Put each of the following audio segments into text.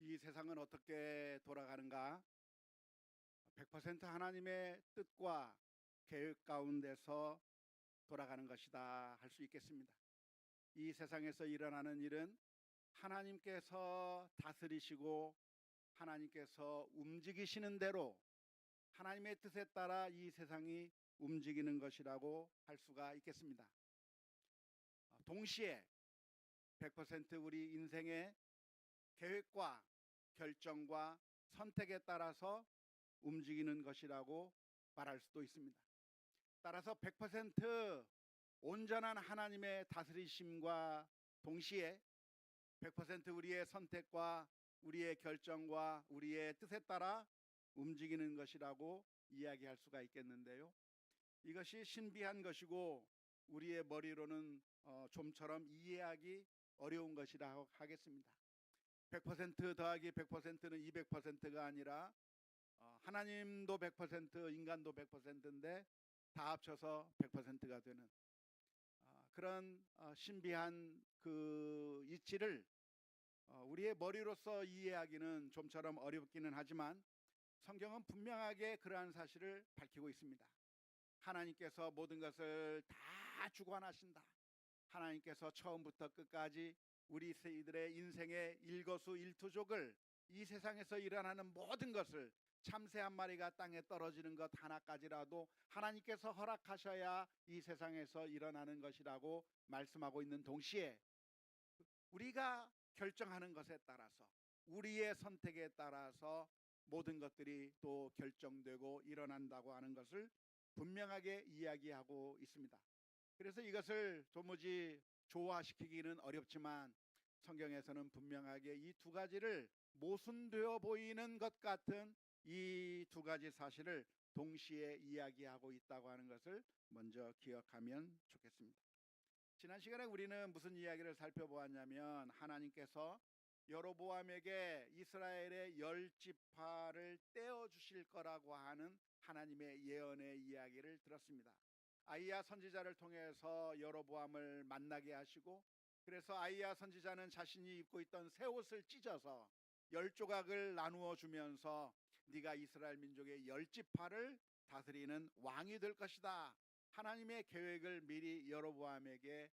이 세상은 어떻게 돌아가는가? 100% 하나님의 뜻과 계획 가운데서 돌아가는 것이다 할 수 있겠습니다. 이 세상에서 일어나는 일은 하나님께서 다스리시고 하나님께서 움직이시는 대로 하나님의 뜻에 따라 이 세상이 움직이는 것이라고 할 수가 있겠습니다. 동시에 100% 우리 인생의 계획과 결정과 선택에 따라서 움직이는 것이라고 말할 수도 있습니다. 따라서 100% 온전한 하나님의 다스리심과 동시에 100% 우리의 선택과 우리의 결정과 우리의 뜻에 따라 움직이는 것이라고 이야기할 수가 있겠는데요. 이것이 신비한 것이고 우리의 머리로는 좀처럼 이해하기 어려운 것이라고 하겠습니다. 100% 더하기 100%는 200%가 아니라 하나님도 100%, 인간도 100%인데 다 합쳐서 100%가 되는 그런 신비한 그 이치를 우리의 머리로서 이해하기는 좀처럼 어렵기는 하지만 성경은 분명하게 그러한 사실을 밝히고 있습니다. 하나님께서 모든 것을 다 주관하신다. 하나님께서 처음부터 끝까지 우리 세이들의 인생의 일거수일투족을 이 세상에서 일어나는 모든 것을 참새 한 마리가 땅에 떨어지는 것 하나까지라도 하나님께서 허락하셔야 이 세상에서 일어나는 것이라고 말씀하고 있는 동시에 우리가 결정하는 것에 따라서 우리의 선택에 따라서 모든 것들이 또 결정되고 일어난다고 하는 것을 분명하게 이야기하고 있습니다. 그래서 이것을 도무지 조화시키기는 어렵지만 성경에서는 분명하게 이 두 가지를 모순되어 보이는 것 같은 이 두 가지 사실을 동시에 이야기하고 있다고 하는 것을 먼저 기억하면 좋겠습니다. 지난 시간에 우리는 무슨 이야기를 살펴보았냐면 하나님께서 여로보암에게 이스라엘의 10지파를 떼어 주실 거라고 하는 하나님의 예언의 이야기를 들었습니다. 아이야 선지자를 통해서 여로보암을 만나게 하시고 그래서 아이야 선지자는 자신이 입고 있던 새 옷을 찢어서 10조각을 나누어 주면서 네가 이스라엘 민족의 10지파를 다스리는 왕이 될 것이다. 하나님의 계획을 미리 여로보암에게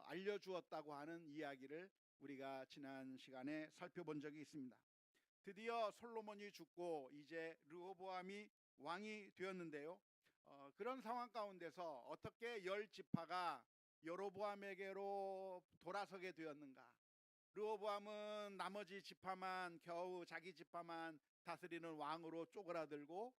알려주었다고 하는 이야기를 우리가 지난 시간에 살펴본 적이 있습니다. 드디어 솔로몬이 죽고 이제 르호보암이 왕이 되었는데요. 그런 상황 가운데서 어떻게 10지파가 여로보암에게로 돌아서게 되었는가? 르호보암은 나머지 지파만 겨우 자기 지파만 다스리는 왕으로 쪼그라들고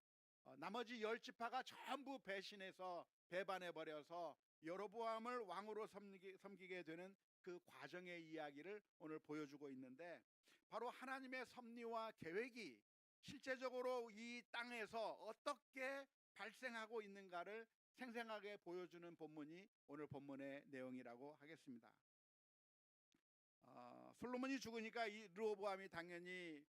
나머지 10지파가 전부 배신해서 배반해 버려서 여로보암을 왕으로 섬기게 되는 그 과정의 이야기를 오늘 보여주고 있는데 바로 하나님의 섭리와 계획이 실제적으로 이 땅에서 어떻게 발생하고 있는가를 생생하게 보여주는 본문이 오늘 본문의 내용이라고 하겠습니다. 솔로몬이 죽으니까 이 르호보암이 당연히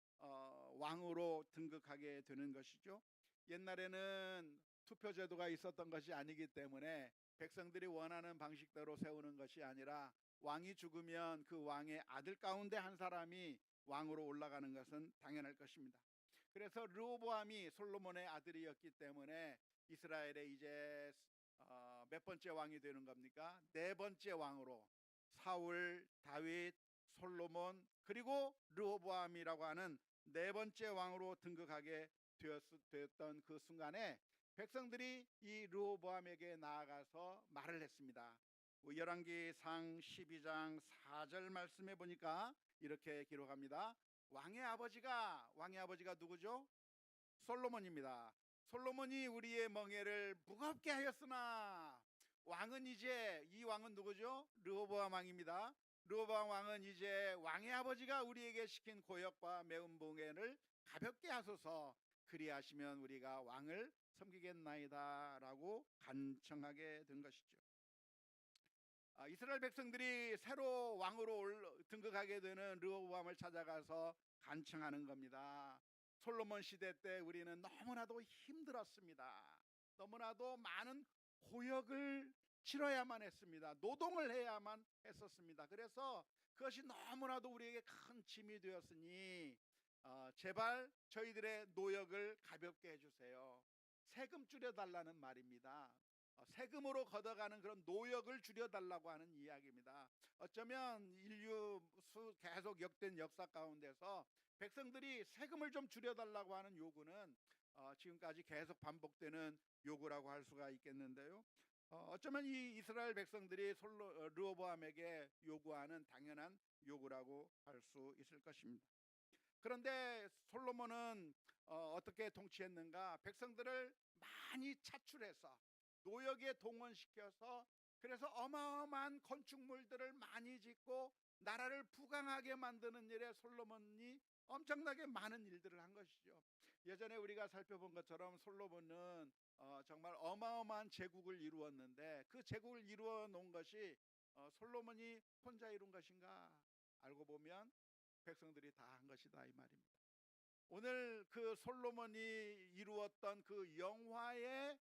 왕으로 등극하게 되는 것이죠. 옛날에는 투표제도가 있었던 것이 아니기 때문에 백성들이 원하는 방식대로 세우는 것이 아니라 왕이 죽으면 그 왕의 아들 가운데 한 사람이 왕으로 올라가는 것은 당연할 것입니다. 그래서 르호보암이 솔로몬의 아들이었기 때문에 이스라엘의 이제 몇 번째 왕이 되는 겁니까? 네 번째 왕으로 사울, 다윗, 솔로몬 그리고 르호보암이라고 하는 네 번째 왕으로 등극하게 되었던 그 순간에 백성들이 이 르호보암에게 나아가서 말을 했습니다. 열왕기상 12장 4절 말씀해 보니까 이렇게 기록합니다. 왕의 아버지가 누구죠? 솔로몬입니다. 솔로몬이 우리의 멍에를 무겁게 하였으나 왕은 이제 이 왕은 누구죠? 르호보암 왕입니다. 르호보암 왕은 이제 왕의 아버지가 우리에게 시킨 고역과 매운 멍에를 가볍게 하소서 그리하시면 우리가 왕을 섬기겠나이다 라고 간청하게 된 것이죠. 이스라엘 백성들이 새로 왕으로 등극하게 되는 르호보암을 찾아가서 간청하는 겁니다. 솔로몬 시대 때 우리는 너무나도 힘들었습니다. 너무나도 많은 고역을 치러야만 했습니다. 노동을 해야만 했었습니다. 그래서 그것이 너무나도 우리에게 큰 짐이 되었으니 제발 저희들의 노역을 가볍게 해주세요. 세금 줄여달라는 말입니다. 세금으로 걷어가는 그런 노역을 줄여달라고 하는 이야기입니다. 어쩌면 인류 계속 역된 역사 가운데서 백성들이 세금을 좀 줄여달라고 하는 요구는 지금까지 계속 반복되는 요구라고 할 수가 있겠는데요. 어쩌면 이 이스라엘 백성들이 르호보암에게 요구하는 당연한 요구라고 할 수 있을 것입니다. 그런데 솔로몬은 어떻게 통치했는가? 백성들을 많이 차출해서 노역에 동원시켜서 그래서 어마어마한 건축물들을 많이 짓고 나라를 부강하게 만드는 일에 솔로몬이 엄청나게 많은 일들을 한 것이죠. 예전에 우리가 살펴본 것처럼 솔로몬은 정말 어마어마한 제국을 이루었는데 그 제국을 이루어 놓은 것이 솔로몬이 혼자 이룬 것인가? 알고 보면 백성들이 다 한 것이다 이 말입니다. 오늘 그 솔로몬이 이루었던 그 영화의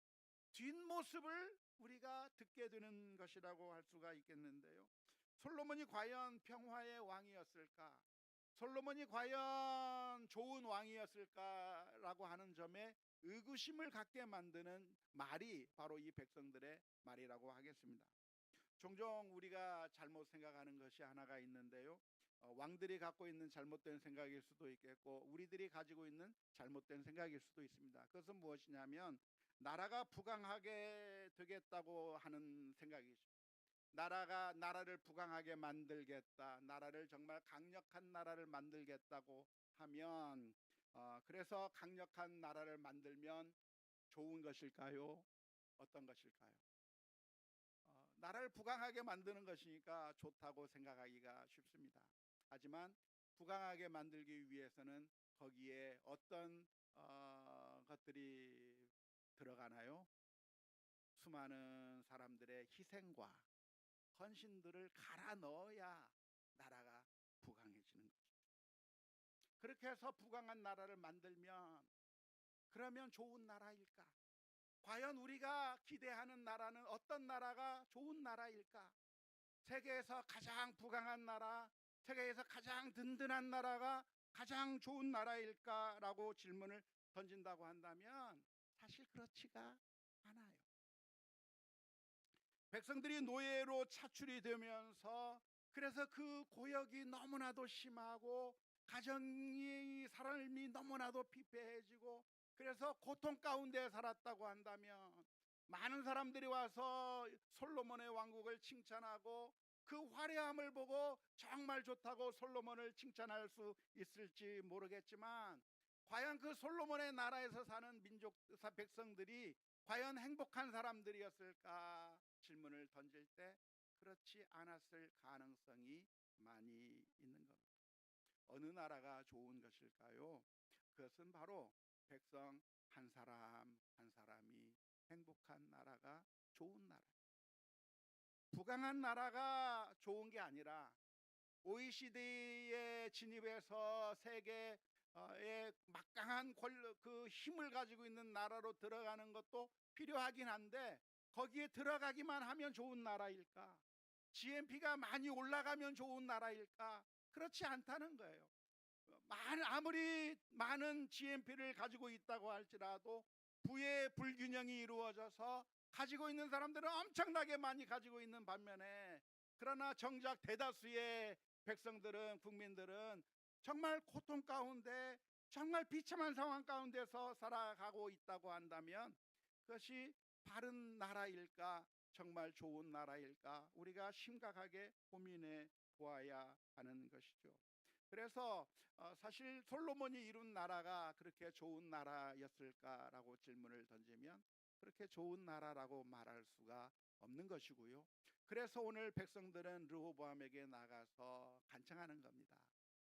뒷모습을 우리가 듣게 되는 것이라고 할 수가 있겠는데요. 솔로몬이 과연 평화의 왕이었을까? 솔로몬이 과연 좋은 왕이었을까라고 하는 점에 의구심을 갖게 만드는 말이 바로 이 백성들의 말이라고 하겠습니다. 종종 우리가 잘못 생각하는 것이 하나가 있는데요. 왕들이 갖고 있는 잘못된 생각일 수도 있겠고 우리들이 가지고 있는 잘못된 생각일 수도 있습니다. 그것은 무엇이냐면 나라가 부강하게 되겠다고 하는 생각이죠. 나라를 부강하게 만들겠다, 나라를 정말 강력한 나라를 만들겠다고 하면 그래서 강력한 나라를 만들면 좋은 것일까요? 어떤 것일까요? 나라를 부강하게 만드는 것이니까 좋다고 생각하기가 쉽습니다. 하지만 부강하게 만들기 위해서는 거기에 어떤 것들이 들어가나요? 수많은 사람들의 희생과 헌신들을 갈아 넣어야 나라가 부강해지는 것이죠. 그렇게 해서 부강한 나라를 만들면 그러면 좋은 나라일까? 과연 우리가 기대하는 나라는 어떤 나라가 좋은 나라일까? 세계에서 가장 부강한 나라, 세계에서 가장 든든한 나라가 가장 좋은 나라일까라고 질문을 던진다고 한다면 사실 그렇지가 않아요. 백성들이 노예로 차출이 되면서 그래서 그 고역이 너무나도 심하고 가정이 삶이 너무나도 피폐해지고 그래서 고통 가운데 살았다고 한다면 많은 사람들이 와서 솔로몬의 왕국을 칭찬하고 그 화려함을 보고 정말 좋다고 솔로몬을 칭찬할 수 있을지 모르겠지만 과연 그 솔로몬의 나라에서 사는 백성들이 과연 행복한 사람들이었을까 질문을 던질 때 그렇지 않았을 가능성이 많이 있는 겁니다. 어느 나라가 좋은 것일까요? 그것은 바로 백성 한 사람 한 사람이 행복한 나라가 좋은 나라예요. 부강한 나라가 좋은 게 아니라 OECD에 진입해서 세계의 막강한 그 힘을 가지고 있는 나라로 들어가는 것도 필요하긴 한데 거기에 들어가기만 하면 좋은 나라일까? GNP가 많이 올라가면 좋은 나라일까? 그렇지 않다는 거예요. 아무리 많은 GNP를 가지고 있다고 할지라도 부의 불균형이 이루어져서 가지고 있는 사람들은 엄청나게 많이 가지고 있는 반면에 그러나 정작 대다수의 백성들은 국민들은 정말 고통 가운데 정말 비참한 상황 가운데서 살아가고 있다고 한다면 그것이 바른 나라일까? 정말 좋은 나라일까? 우리가 심각하게 고민해 보아야 하는 것이죠. 그래서 사실 솔로몬이 이룬 나라가 그렇게 좋은 나라였을까라고 질문을 던지면 그렇게 좋은 나라라고 말할 수가 없는 것이고요. 그래서 오늘 백성들은 르호보암에게 나가서 간청하는 겁니다.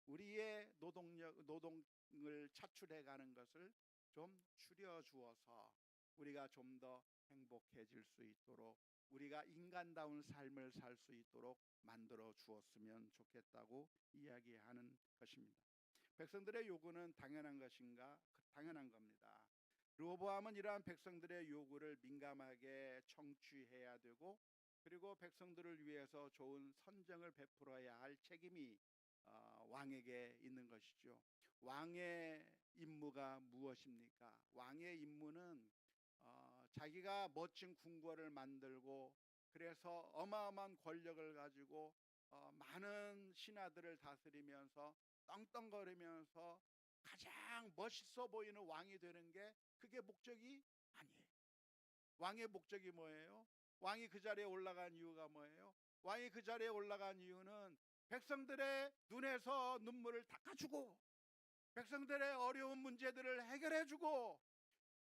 우리의 노동을 차출해 가는 것을 좀 줄여 주어서 우리가 좀 더 행복해질 수 있도록 우리가 인간다운 삶을 살 수 있도록 만들어 주었으면 좋겠다고 이야기하는 것입니다. 백성들의 요구는 당연한 것인가? 당연한 겁니다. 르호보암은 이러한 백성들의 요구를 민감하게 청취해야 되고 그리고 백성들을 위해서 좋은 선정을 베풀어야 할 책임이 왕에게 있는 것이죠. 왕의 임무가 무엇입니까? 왕의 임무는 자기가 멋진 궁궐을 만들고 그래서 어마어마한 권력을 가지고 많은 신하들을 다스리면서 떵떵거리면서 가장 멋있어 보이는 왕이 되는 게 그게 목적이 아니에요. 왕의 목적이 뭐예요? 왕이 그 자리에 올라간 이유가 뭐예요? 왕이 그 자리에 올라간 이유는 백성들의 눈에서 눈물을 닦아주고 백성들의 어려운 문제들을 해결해주고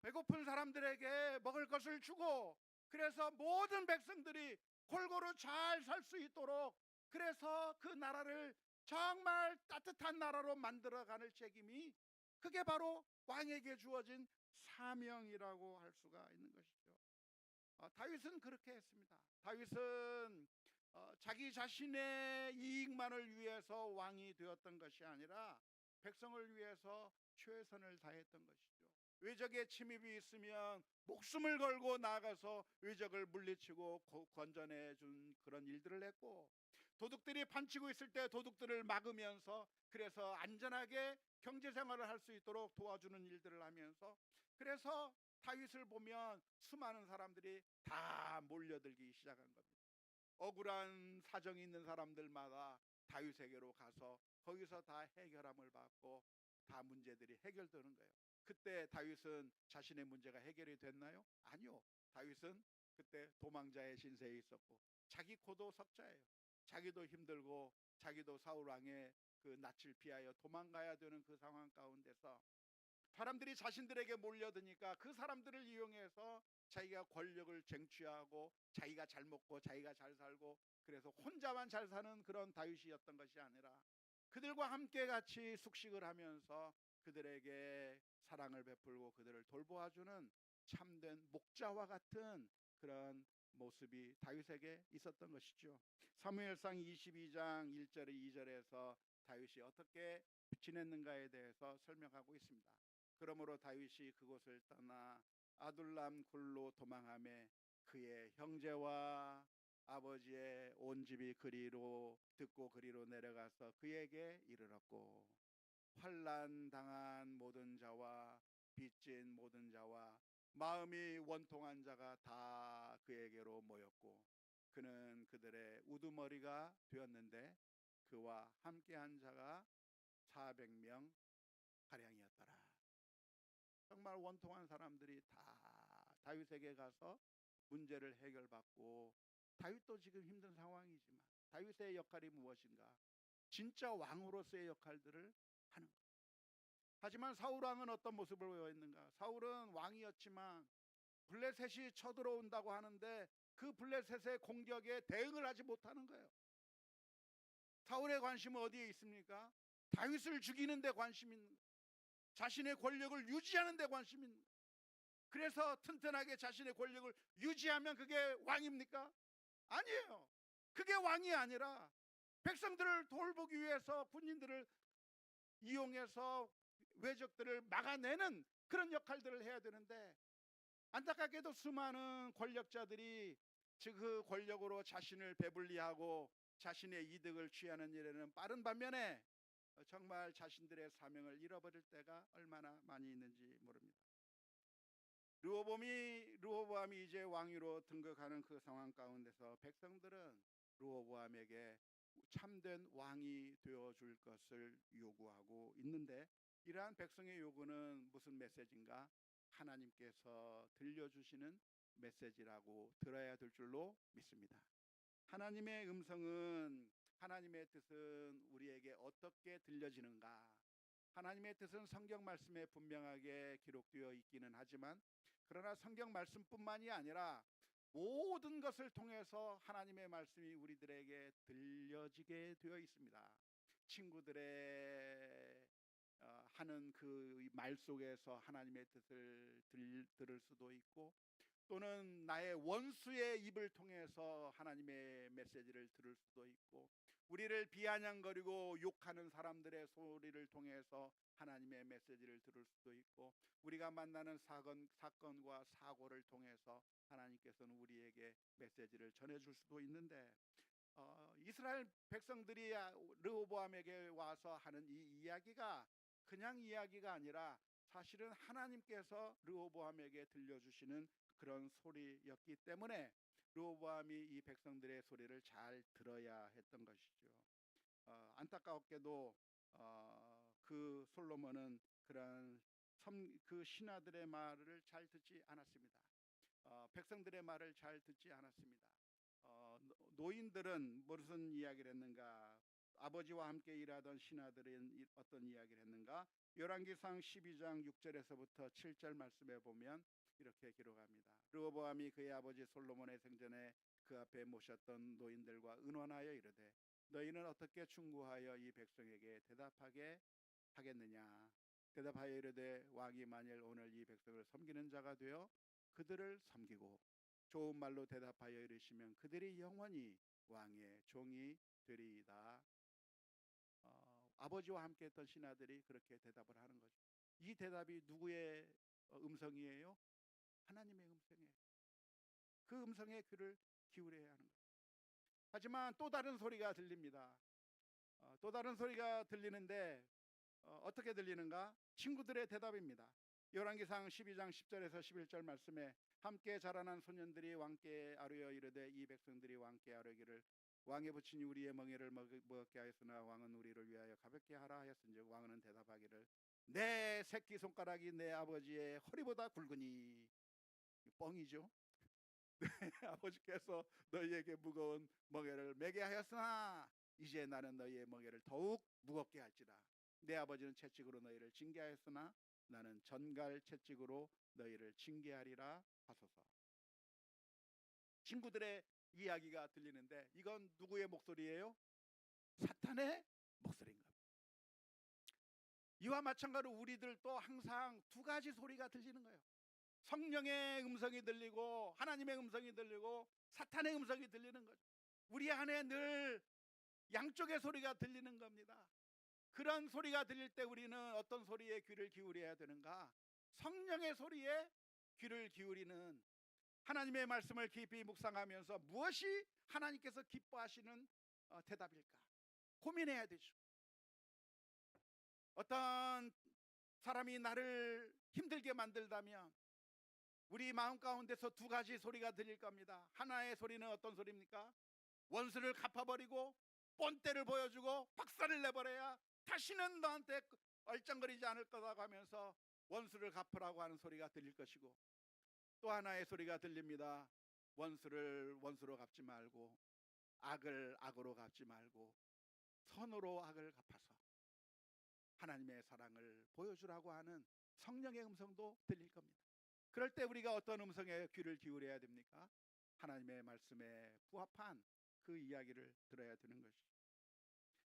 배고픈 사람들에게 먹을 것을 주고 그래서 모든 백성들이 골고루 잘 살 수 있도록 그래서 그 나라를 정말 따뜻한 나라로 만들어가는 책임이 그게 바로 왕에게 주어진 사명이라고 할 수가 있는 것이죠. 다윗은 그렇게 했습니다. 다윗은 자기 자신의 이익만을 위해서 왕이 되었던 것이 아니라 백성을 위해서 최선을 다했던 것이죠. 외적의 침입이 있으면 목숨을 걸고 나가서 외적을 물리치고 건져내 준 그런 일들을 했고 도둑들이 판치고 있을 때 도둑들을 막으면서 그래서 안전하게 경제 생활을 할 수 있도록 도와주는 일들을 하면서 그래서 다윗을 보면 수많은 사람들이 다 몰려들기 시작한 겁니다. 억울한 사정이 있는 사람들마다 다윗에게로 가서 거기서 다 해결함을 받고 다 문제들이 해결되는 거예요. 그때 다윗은 자신의 문제가 해결이 됐나요? 아니요. 다윗은 그때 도망자의 신세에 있었고 자기 코도 석자예요. 자기도 힘들고 자기도 사울 왕의 그 낯을 피하여 도망가야 되는 그 상황 가운데서 사람들이 자신들에게 몰려드니까 그 사람들을 이용해서 자기가 권력을 쟁취하고 자기가 잘 먹고 자기가 잘 살고 그래서 혼자만 잘 사는 그런 다윗이었던 것이 아니라 그들과 함께 같이 숙식을 하면서 그들에게 사랑을 베풀고 그들을 돌보아주는 참된 목자와 같은 그런 모습이 다윗에게 있었던 것이죠. 사무엘상 22장 1절 2절에서 다윗이 어떻게 지냈는가에 대해서 설명하고 있습니다. 그러므로 다윗이 그곳을 떠나 아둘람 굴로 도망하며 그의 형제와 아버지의 온 집이 그리로 듣고 그리로 내려가서 그에게 이르렀고 환난 당한 모든 자와 빚진 모든 자와 마음이 원통한 자가 다 그에게로 모였고 그는 그들의 우두머리가 되었는데 그와 함께한 자가 400명 가량이었더라. 정말 원통한 사람들이 다 다윗에게 가서 문제를 해결받고 다윗도 지금 힘든 상황이지만 다윗의 역할이 무엇인가? 진짜 왕으로서의 역할들을 하는 것. 하지만 사울 왕은 어떤 모습을 보였는가? 사울은 왕이었지만 블레셋이 쳐들어온다고 하는데 그 블레셋의 공격에 대응을 하지 못하는 거예요. 사울의 관심은 어디에 있습니까? 다윗을 죽이는 데 관심이 있는 거예요. 자신의 권력을 유지하는 데 관심이 있는 거예요. 그래서 튼튼하게 자신의 권력을 유지하면 그게 왕입니까? 아니에요. 그게 왕이 아니라 백성들을 돌보기 위해서 군인들을 이용해서 외적들을 막아내는 그런 역할들을 해야 되는데 안타깝게도 수많은 권력자들이 그 권력으로 자신을 배불리하고 자신의 이득을 취하는 일에는 빠른 반면에 정말 자신들의 사명을 잃어버릴 때가 얼마나 많이 있는지 모릅니다. 르호보암이 이제 왕위로 등극하는 그 상황 가운데서 백성들은 르호보암에게 참된 왕이 되어줄 것을 요구하고 있는데 이러한 백성의 요구는 무슨 메시지인가? 하나님께서 들려주시는 메시지라고 들어야 될 줄로 믿습니다. 하나님의 음성은 하나님의 뜻은 우리에게 어떻게 들려지는가? 하나님의 뜻은 성경 말씀에 분명하게 기록되어 있기는 하지만 그러나 성경 말씀뿐만이 아니라 모든 것을 통해서 하나님의 말씀이 우리들에게 들려지게 되어 있습니다. 친구들의 하는 그 말 속에서 하나님의 뜻을 들을 수도 있고 또는 나의 원수의 입을 통해서 하나님의 메시지를 들을 수도 있고 우리를 비아냥거리고 욕하는 사람들의 소리를 통해서 하나님의 메시지를 들을 수도 있고, 우리가 만나는 사건과 사고를 통해서 하나님께서는 우리에게 메시지를 전해줄 수도 있는데, 이스라엘 백성들이 르호보암에게 와서 하는 이 이야기가 그냥 이야기가 아니라 사실은 하나님께서 르호보암에게 들려주시는 그런 소리였기 때문에 르호보암이 이 백성들의 소리를 잘 들어야 했던 것이죠. 안타깝게도 그 솔로몬은 그런 그 신하들의 말을 잘 듣지 않았습니다. 백성들의 말을 잘 듣지 않았습니다. 노인들은 무슨 이야기를 했는가? 아버지와 함께 일하던 신하들은 어떤 이야기를 했는가? 열왕기상 12장 6절에서부터 7절 말씀에 보면 이렇게 기록합니다. 르호보암이 그의 아버지 솔로몬의 생전에 그 앞에 모셨던 노인들과 의논하여 이르되, 너희는 어떻게 충고하여 이 백성에게 대답하게 하겠느냐? 대답하여 이르되, 왕이 만일 오늘 이 백성을 섬기는 자가 되어 그들을 섬기고 좋은 말로 대답하여 이르시면 그들이 영원히 왕의 종이 되리이다. 아버지와 함께 했던 신하들이 그렇게 대답을 하는 거죠. 이 대답이 누구의 음성이에요? 하나님의 음성이에요. 그 음성에 귀를 기울여야 하는 거죠. 하지만 또 다른 소리가 들립니다. 또 다른 소리가 들리는데 어떻게 들리는가? 친구들의 대답입니다. 열왕기상 12장 10절에서 11절 말씀에 함께 자라난 소년들이 왕께 아뢰어 이르되, 이 백성들이 왕께 아뢰기를 왕의 부친이 우리의 멍에를 먹게 하였으나 왕은 우리를 위하여 가볍게 하라 하였은즉, 왕은 대답하기를 내 새끼 손가락이 내 아버지의 허리보다 굵으니. 뻥이죠. 아버지께서 너희에게 무거운 멍에를 매게 하였으나 이제 나는 너희의 멍에를 더욱 무겁게 할지라. 내 아버지는 채찍으로 너희를 징계하였으나 나는 전갈 채찍으로 너희를 징계하리라 하소서. 친구들의 이야기가 들리는데 이건 누구의 목소리예요? 사탄의 목소리인 겁니다. 이와 마찬가지로 우리들도 항상 두 가지 소리가 들리는 거예요. 성령의 음성이 들리고 하나님의 음성이 들리고 사탄의 음성이 들리는 거죠. 우리 안에 늘 양쪽의 소리가 들리는 겁니다. 그런 소리가 들릴 때 우리는 어떤 소리에 귀를 기울여야 되는가? 성령의 소리에 귀를 기울이는, 하나님의 말씀을 깊이 묵상하면서 무엇이 하나님께서 기뻐하시는 대답일까? 고민해야 되죠. 어떤 사람이 나를 힘들게 만들다면 우리 마음 가운데서 두 가지 소리가 들릴 겁니다. 하나의 소리는 어떤 소리입니까? 원수를 갚아버리고 본때를 보여주고 박살을 내버려야 다시는 너한테 얼쩡거리지 않을 거라고 하면서 원수를 갚으라고 하는 소리가 들릴 것이고, 또 하나의 소리가 들립니다. 원수를 원수로 갚지 말고 악을 악으로 갚지 말고 선으로 악을 갚아서 하나님의 사랑을 보여주라고 하는 성령의 음성도 들릴 겁니다. 그럴 때 우리가 어떤 음성에 귀를 기울여야 됩니까? 하나님의 말씀에 부합한 그 이야기를 들어야 되는 것이죠.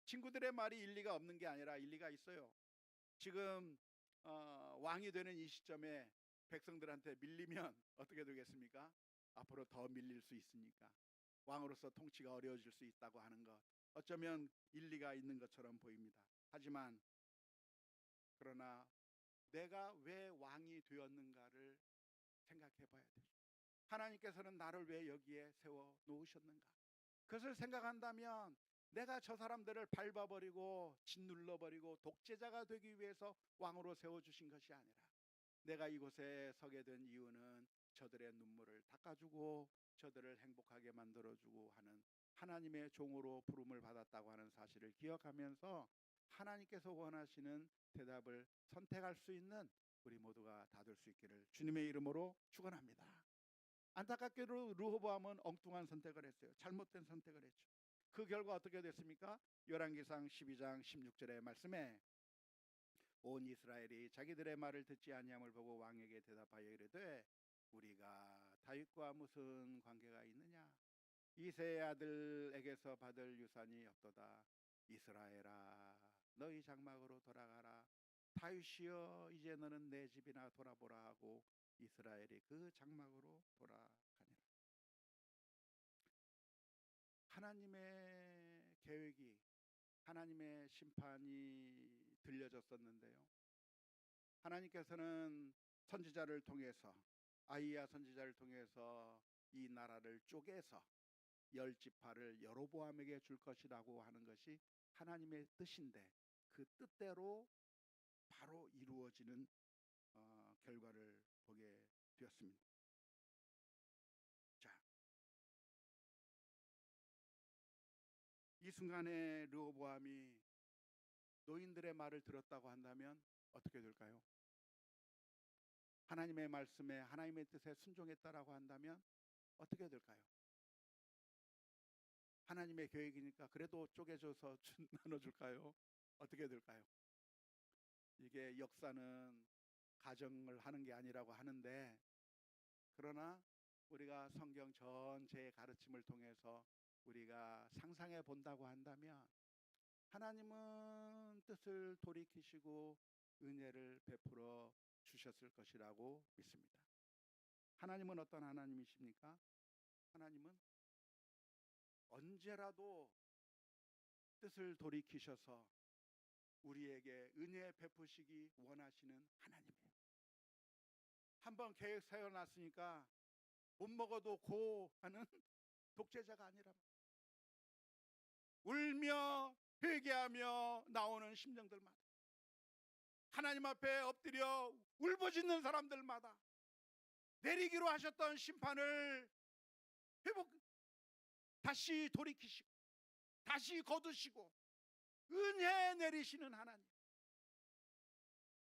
친구들의 말이 일리가 없는 게 아니라 일리가 있어요. 지금 왕이 되는 이 시점에 백성들한테 밀리면 어떻게 되겠습니까? 앞으로 더 밀릴 수 있으니까 왕으로서 통치가 어려워질 수 있다고 하는 것, 어쩌면 일리가 있는 것처럼 보입니다. 하지만 그러나 내가 왜 왕이 되었는가를 생각해 봐야 되죠. 하나님께서는 나를 왜 여기에 세워 놓으셨는가? 그것을 생각한다면 내가 저 사람들을 밟아버리고 짓눌러버리고 독재자가 되기 위해서 왕으로 세워주신 것이 아니라, 내가 이곳에 서게 된 이유는 저들의 눈물을 닦아주고 저들을 행복하게 만들어주고 하는 하나님의 종으로 부름을 받았다고 하는 사실을 기억하면서 하나님께서 원하시는 대답을 선택할 수 있는 우리 모두가 다 될 수 있기를 주님의 이름으로 축원합니다. 안타깝게도 르호보암은 엉뚱한 선택을 했어요. 잘못된 선택을 했죠. 그 결과 어떻게 됐습니까? 열왕기상 12장 16절의 말씀에 온 이스라엘이 자기들의 말을 듣지 아니함을 보고 왕에게 대답하여 이르되, 우리가 다윗과 무슨 관계가 있느냐? 이새의 아들에게서 받을 유산이 없도다. 이스라엘아, 너희 장막으로 돌아가라. 다윗이여, 이제 너는 내 집이나 돌아보라 하고 이스라엘이 그 장막으로 돌아가니라. 하나님의 계획이 하나님의 심판이 들려졌었는데요. 하나님께서는 선지자를 통해서 아이야 선지자를 통해서 이 나라를 쪼개서 10지파를 여로보암에게 줄 것이라고 하는 것이 하나님의 뜻인데 그 뜻대로 바로 이루어지는 결과를 보게 되었습니다. 자, 이 순간에 르호보암이 노인들의 말을 들었다고 한다면 어떻게 될까요? 하나님의 말씀에 하나님의 뜻에 순종했다라고 한다면 어떻게 될까요? 하나님의 계획이니까 그래도 쪼개줘서 나눠줄까요? 어떻게 될까요? 이게 역사는 가정을 하는 게 아니라고 하는데, 그러나 우리가 성경 전체의 가르침을 통해서 우리가 상상해 본다고 한다면 하나님은 뜻을 돌이키시고 은혜를 베풀어 주셨을 것이라고 믿습니다. 하나님은 어떤 하나님이십니까? 하나님은 언제라도 뜻을 돌이키셔서 우리에게 은혜 베푸시기 원하시는 하나님이에요. 한번 계획 세워놨으니까 못 먹어도 고 하는 독재자가 아니라 울며 회개하며 나오는 심령들마다, 하나님 앞에 엎드려 울부짖는 사람들마다 내리기로 하셨던 심판을 다시 돌이키시고 다시 거두시고 은혜 내리시는 하나님.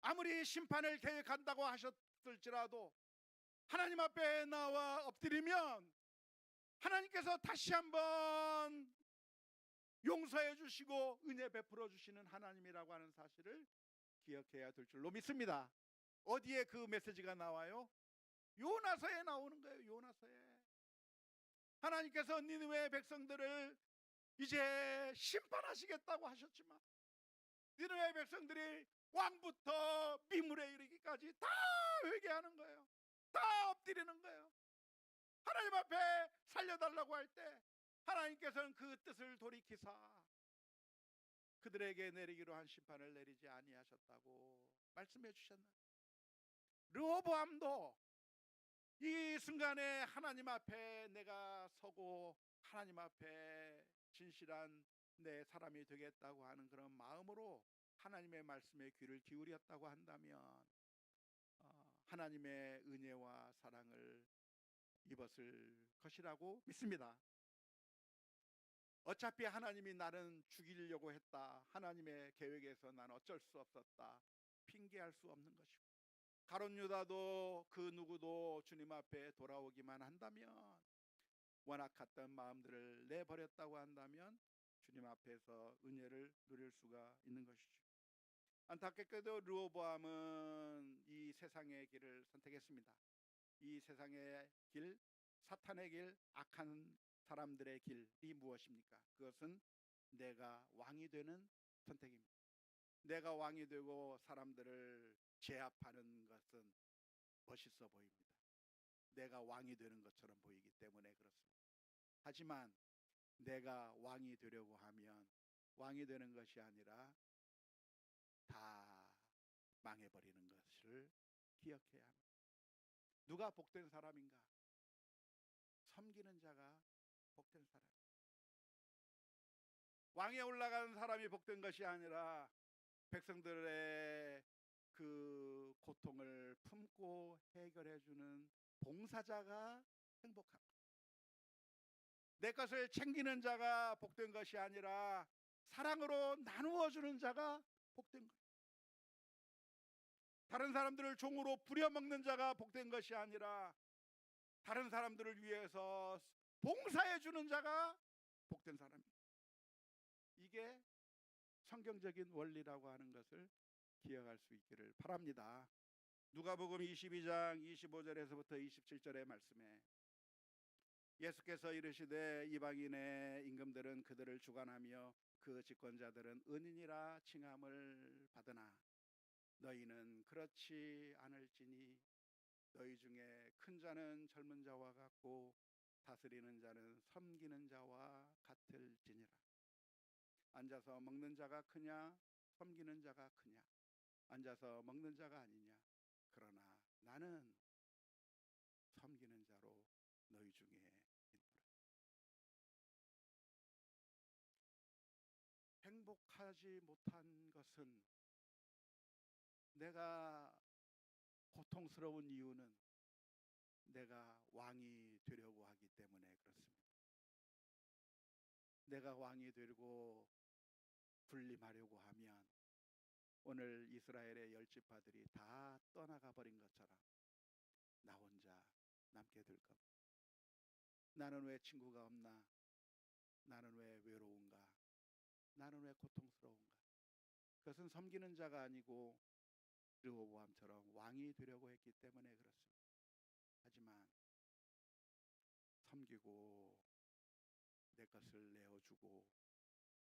아무리 심판을 계획한다고 하셨을지라도 하나님 앞에 나와 엎드리면 하나님께서 다시 한번 용서해 주시고 은혜 베풀어 주시는 하나님이라고 하는 사실을 기억해야 될 줄로 믿습니다. 어디에 그 메시지가 나와요? 요나서에 나오는 거예요. 요나서에 하나님께서 니느웨 백성들을 이제 심판하시겠다고 하셨지만 니느웨 백성들이 왕부터 미물에 이르기까지 다 회개하는 거예요. 다 엎드리는 거예요. 하나님 앞에 살려달라고 할 때 하나님께서는 그 뜻을 돌이키사 그들에게 내리기로 한 심판을 내리지 아니하셨다고 말씀해 주셨나요? 르호보암도 이 순간에 하나님 앞에 내가 서고 하나님 앞에 진실한 내 사람이 되겠다고 하는 그런 마음으로 하나님의 말씀에 귀를 기울였다고 한다면 하나님의 은혜와 사랑을 입었을 것이라고 믿습니다. 어차피 하나님이 나는 죽이려고 했다, 하나님의 계획에서 나는 어쩔 수 없었다, 핑계할 수 없는 것이고, 가룟 유다도 그 누구도 주님 앞에 돌아오기만 한다면, 워낙 갔던 마음들을 내버렸다고 한다면 주님 앞에서 은혜를 누릴 수가 있는 것이죠. 안타깝게도 르호보암은 이 세상의 길을 선택했습니다. 이 세상의 길, 사탄의 길, 악한 사람들의 길이 무엇입니까? 그것은 내가 왕이 되는 선택입니다. 내가 왕이 되고 사람들을 제압하는 것은 멋있어 보입니다. 내가 왕이 되는 것처럼 보이기 때문에 그렇습니다. 하지만 내가 왕이 되려고 하면 왕이 되는 것이 아니라 다 망해버리는 것을 기억해야 합니다. 누가 복된 사람인가? 섬기는 자가 복된 사람입니다. 왕에 올라가는 사람이 복된 것이 아니라 백성들의 그 고통을 품고 해결해주는 봉사자가 행복합니다. 내 것을 챙기는 자가 복된 것이 아니라 사랑으로 나누어주는 자가 복된 거예요. 다른 사람들을 종으로 부려먹는 자가 복된 것이 아니라 다른 사람들을 위해서 봉사해주는 자가 복된 사람입니다. 이게 성경적인 원리라고 하는 것을 기억할 수 있기를 바랍니다. 누가복음 22장 25절에서부터 27절의 말씀에 예수께서 이르시되 이방인의 임금들은 그들을 주관하며 그 집권자들은 은인이라 칭함을 받으나 너희는 그렇지 않을지니 너희 중에 큰 자는 젊은 자와 같고 다스리는 자는 섬기는 자와 같을지니라. 앉아서 먹는 자가 크냐 섬기는 자가 크냐, 앉아서 먹는 자가 아니냐. 그러나 나는 섬기는 자로 너희 중에 있노라. 행복하지 못한 것은, 내가 고통스러운 이유는 내가 왕이 되려고 하기 때문에 그렇습니다. 내가 왕이 되고 군림하려고 하면 오늘 이스라엘의 10지파들이 다 떠나가 버린 것처럼 나 혼자 남게 될 겁니다. 나는 왜 친구가 없나? 나는 왜 외로운가? 나는 왜 고통스러운가? 그것은 섬기는 자가 아니고 르호보암처럼 왕이 되려고 했기 때문에 그렇습니다. 하지만 섬기고 내 것을 내어주고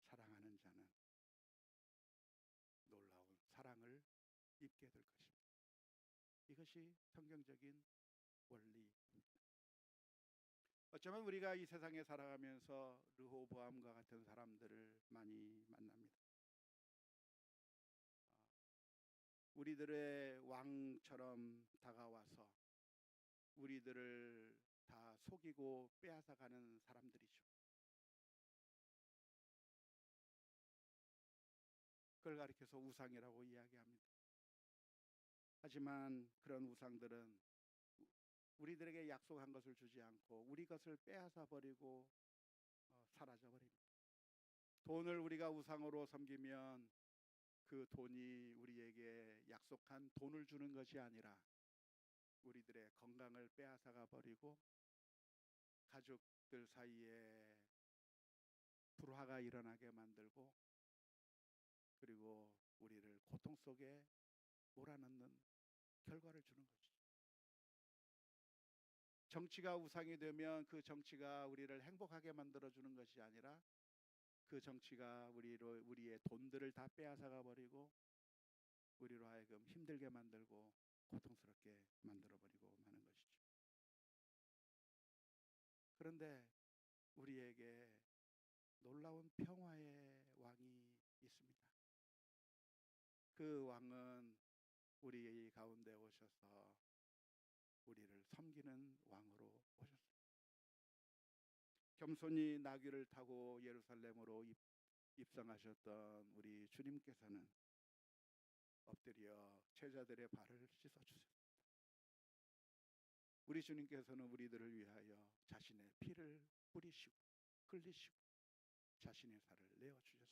사랑하는 자는 놀라운 사랑을 입게 될 것입니다. 이것이 성경적인 원리입니다. 어쩌면 우리가 이 세상에 살아가면서 르호보암과 같은 사람들을 많이 만납니다. 우리들의 왕처럼 다가와서 우리들을 다 속이고 빼앗아가는 사람들이죠. 그걸 가리켜서 우상이라고 이야기합니다. 하지만 그런 우상들은 우리들에게 약속한 것을 주지 않고 우리 것을 빼앗아 버리고 사라져 버립니다. 돈을 우리가 우상으로 섬기면 그 돈이 우리에게 약속한 돈을 주는 것이 아니라 우리들의 건강을 빼앗아가 버리고 가족들 사이에 불화가 일어나게 만들고, 그리고 우리를 고통 속에 몰아넣는 결과를 주는 것이죠. 정치가 우상이 되면 그 정치가 우리를 행복하게 만들어주는 것이 아니라 그 정치가 우리의 돈들을 다 빼앗아가 버리고 우리로 하여금 힘들게 만들고 고통스럽게 만들어버리고 마는 것이죠. 그런데 우리에게 놀라운 평화의 왕이 있습니다. 그 왕은 우리 가운데 오셔서 우리를 섬기는 왕으로 오셨습니다. 겸손히 나귀를 타고 예루살렘으로 입성하셨던 우리 주님께서는 엎드려 제자들의 발을 씻어주셨습니다. 우리 주님께서는 우리들을 위하여 자신의 피를 뿌리시고 흘리시고 자신의 살을 내어주셨습니다.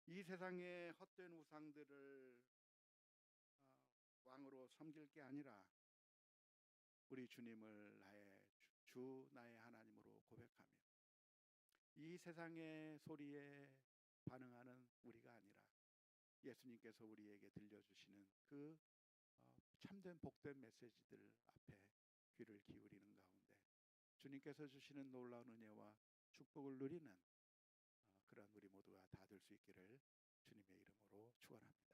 이 세상의 헛된 우상들을 왕으로 섬길 게 아니라 우리 주님을 나의 주 나의 하나님으로 고백하며 이 세상의 소리에 반응하는 우리가 아니라 예수님께서 우리에게 들려주시는 그 참된 복된 메시지들 앞에 귀를 기울이는 가운데 주님께서 주시는 놀라운 은혜와 축복을 누리는 그런 우리 모두가 다 될 수 있기를 주님의 이름으로 축원합니다.